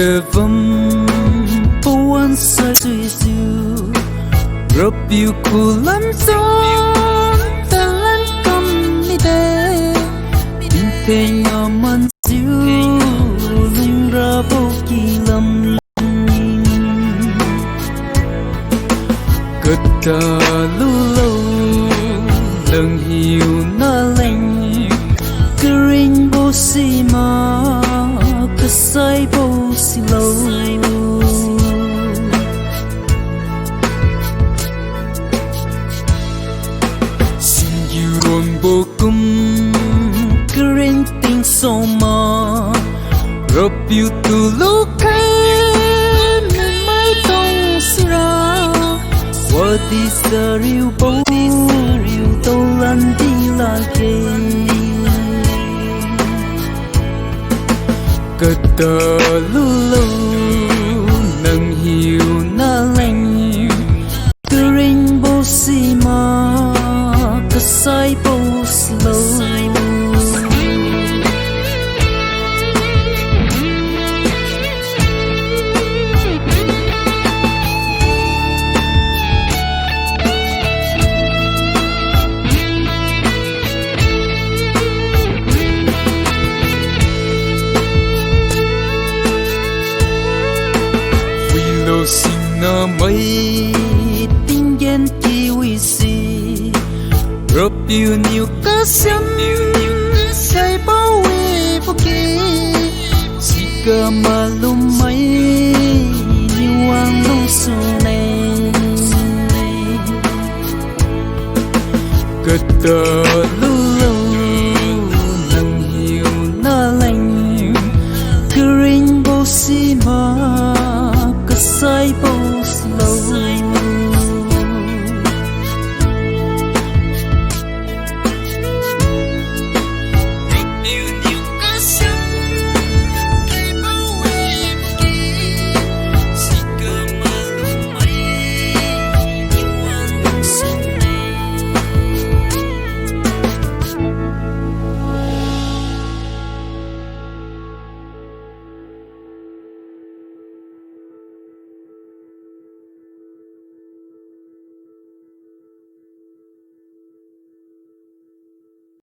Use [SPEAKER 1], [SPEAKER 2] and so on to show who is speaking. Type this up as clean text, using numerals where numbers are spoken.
[SPEAKER 1] tờ vâm bố ăn say suy siêu rập yêu cô lắm gió ta lăn cầm mi đê tình thế nhỏ man siêu lung ra bao kỳ lầm cất ta lu lâu đừng hiểu na lành cứ ring bố xì mà cứ say bố xì lâu xin yêu rôn bố cung cứ ring tình sâu mà rập yêu từ lúc thấy mình mới không xì ra qua đi xa riu bố tâu lăn đi là kê cất tờ lu lâu nâng hiểu na lành cứ ring bố xì mà cứ say bố xì lâu xin na mấy tình gen kiwi si rập yêu nhiều cá sấu say bao quê vô kê chỉ cả mà lum mấy nhiều ang lung sung này cất tờ lu lâu nâng hiểu na lành cứ ring bố xì mà say bố lâu yêu nhiều cá sấu